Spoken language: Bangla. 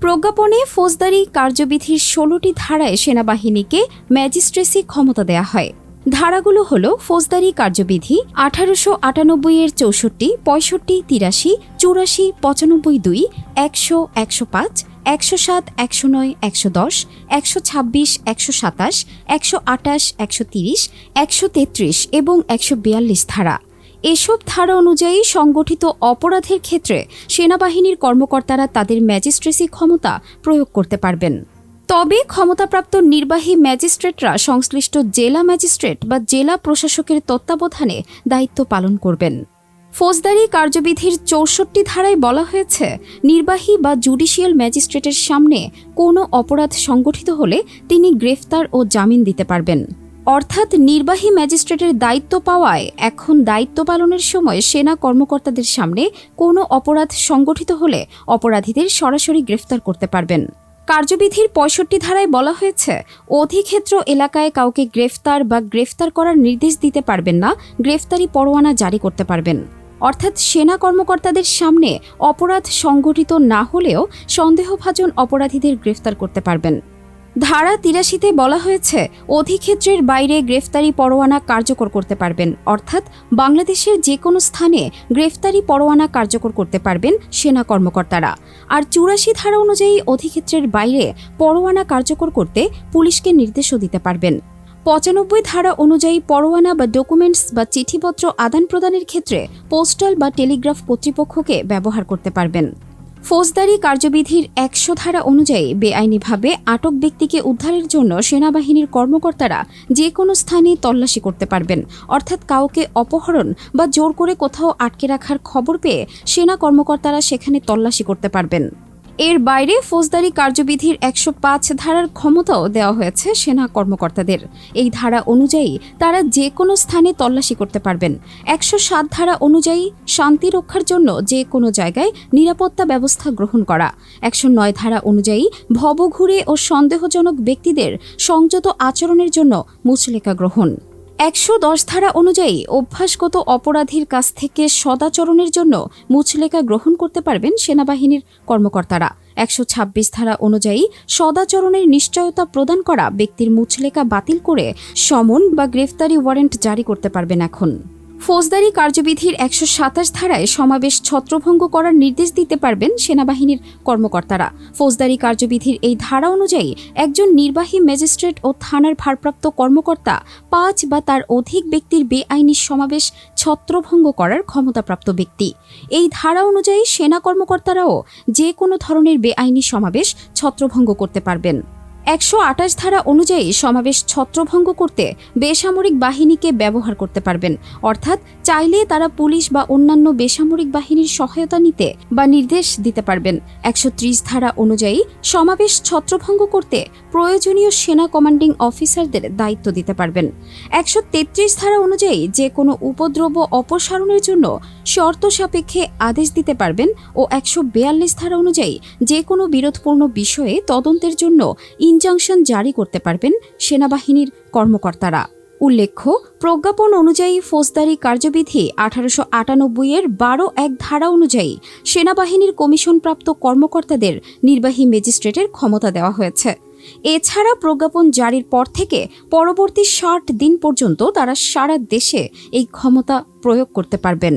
প্রজ্ঞাপনে ফৌজদারি কার্যবিধির ১৬টি ধারায় সেনাবাহিনীকে ম্যাজিস্ট্রেসি ক্ষমতা দেয়া হয়। ধারাগুলো হল ফৌজদারি কার্যবিধি ১৮৯৮-এর ৬৪, ৬৫, ৮৩, ৮৪, ৯৫-২, ১০০, ১০৫, ১০৭, ১০৯, ১১০, ১২৬, ১২৭, ১২৮, ১৩০, ১৩৩ এবং ১৪২ ধারা। এসব ধারা অনুযায়ী সংগঠিত অপরাধের ক্ষেত্রে সেনাবাহিনীর কর্মকর্তারা তাদের ম্যাজিস্ট্রেসি ক্ষমতা প্রয়োগ করতে পারবেন। তবে ক্ষমতাপ্রাপ্ত নির্বাহী ম্যাজিস্ট্রেটরা সংশ্লিষ্ট জেলা ম্যাজিস্ট্রেট বা জেলা প্রশাসকের তত্ত্বাবধানে দায়িত্ব পালন করবেন। ফৌজদারি কার্যবিধির ৬৪ ধারায় বলা হয়েছে, নির্বাহী বা জুডিশিয়াল ম্যাজিস্ট্রেটের সামনে কোনো অপরাধ সংগঠিত হলে তিনি গ্রেফতার ও জামিন দিতে পারবেন। অর্থাৎ নির্বাহী ম্যাজিস্ট্রেটের দায়িত্ব পাওয়ায় এখন দায়িত্ব পালনের সময় সেনা কর্মকর্তাদের সামনে কোনো অপরাধ সংগঠিত হলে অপরাধীদের সরাসরি গ্রেফতার করতে পারবেন। কার্যবিধির ৬৫ ধারায় বলা হয়েছে, অধিক্ষেত্র এলাকায় কাউকে গ্রেফতার বা গ্রেফতার করার নির্দেশ দিতে পারবেন না, গ্রেফতারি পরোয়ানা জারি করতে পারবেন। অর্থাৎ সেনা কর্মকর্তাদের সামনে অপরাধ সংগঠিত না হলেও সন্দেহভাজন অপরাধীদের গ্রেফতার করতে পারবেন। ধারা ৮৩-তে বলা হয়েছে, অধিক্ষেত্রের বাইরে গ্রেফতারি পরোয়ানা কার্যকর করতে পারবেন। অর্থাৎ বাংলাদেশের যে কোনো স্থানে গ্রেফতারি পরোয়ানা কার্যকর করতে পারবেন সেনা কর্মকর্তারা। আর ৮৪ ধারা অনুযায়ী অধিক্ষেত্রের বাইরে পরোয়ানা কার্যকর করতে পুলিশকে নির্দেশও দিতে পারবেন। ৯৫ ধারা অনুযায়ী পরোয়ানা বা ডকুমেন্টস বা চিঠিপত্র আদান প্রদানের ক্ষেত্রে পোস্টাল বা টেলিগ্রাফ কর্তৃপক্ষকে ব্যবহার করতে পারবেন। ফৌজদারি কার্যবিধির ১০০ ধারা অনুযায়ী বেআইনিভাবে আটক ব্যক্তিকে উদ্ধারের জন্য সেনাবাহিনীর কর্মকর্তারা যে কোনো স্থানে তল্লাশি করতে পারবেন। অর্থাৎ কাউকে অপহরণ বা জোর করে কোথাও আটকে রাখার খবর পেয়ে সেনা কর্মকর্তারা সেখানে তল্লাশি করতে পারবেন। এর বাইরে ফৌজদারি কার্যবিধির ১০৫ ধারার ক্ষমতাও দেওয়া হয়েছে সেনা কর্মকর্তাদের। এই ধারা অনুযায়ী তারা যে কোনো স্থানে তল্লাশি করতে পারবেন। ১০৭ ধারা অনুযায়ী শান্তি রক্ষার জন্য যে কোনো জায়গায় নিরাপত্তা ব্যবস্থা গ্রহণ করা। ১০৯ ধারা অনুযায়ী ভবঘুরে ও সন্দেহজনক ব্যক্তিদের সংযত আচরণের জন্য মুচলেকা গ্রহণ। ১১০ ধারা অনুযায়ী অভ্যাসগত অপরাধীর কাছ থেকে সদাচরণের জন্য মুচলেকা গ্রহণ করতে পারবেন সেনাবাহিনীর কর্মকর্তারা। ১২৬ ধারা অনুযায়ী সদাচরণের নিশ্চয়তা প্রদান করা ব্যক্তির মুচলেকা বাতিল করে সমন বা গ্রেফতারি ওয়ারেন্ট জারি করতে পারবেন। এখন ফৌজদারি কার্যবিধির ১২৭ ধারায় সমাবেশ ছত্রভঙ্গ করার নির্দেশ দিতে পারবেন সেনাবাহিনীর কর্মকর্তারা। ফৌজদারি কার্যবিধির এই ধারা অনুযায়ী একজন নির্বাহী ম্যাজিস্ট্রেট ও থানার ভারপ্রাপ্ত কর্মকর্তা ৫ বা তার অধিক ব্যক্তির বেআইনি সমাবেশ ছত্রভঙ্গ করার ক্ষমতাপ্রাপ্ত ব্যক্তি। এই ধারা অনুযায়ী সেনা কর্মকর্তারাও যে কোনো ধরনের বেআইনি সমাবেশ ছত্রভঙ্গ করতে পারবেন। ১২৮ ধারা অনুযায়ী সমাবেশ ছত্রভঙ্গ করতে বেসামরিক বাহিনীকে ব্যবহার করতে পারবেন। অর্থাৎ চাইলে তারা পুলিশ বা অন্যান্য বেসামরিক বাহিনীর সহায়তা নিতে বা নির্দেশ দিতে পারবেন। ১৩০ ধারা অনুযায়ী সমাবেশ ছত্রভঙ্গ করতে প্রয়োজনীয় সেনা কমান্ডিং অফিসারদের দায়িত্ব দিতে পারবেন। ১৩৩ ধারা অনুযায়ী যে কোনো উপদ্রব অপসারণের জন্য শর্ত সাপেক্ষে আদেশ দিতে পারবেন ও ১৪২ ধারা অনুযায়ী যে কোনো বিরোধপূর্ণ বিষয়ে তদন্তের জন্য ইনজাংশন জারি করতে পারবেন সেনাবাহিনীর কর্মকর্তারা। উল্লেখ্য, প্রজ্ঞাপন অনুযায়ী ফৌজদারি কার্যবিধি ১৮৯৮-এর ১২(১) ধারা অনুযায়ী সেনাবাহিনীর কমিশনপ্রাপ্ত কর্মকর্তাদের নির্বাহী ম্যাজিস্ট্রেটের ক্ষমতা দেওয়া হয়েছে। এছাড়া প্রজ্ঞাপন জারির পর থেকে পরবর্তী ৬০ দিন পর্যন্ত তারা সারা দেশে এই ক্ষমতা প্রয়োগ করতে পারবেন।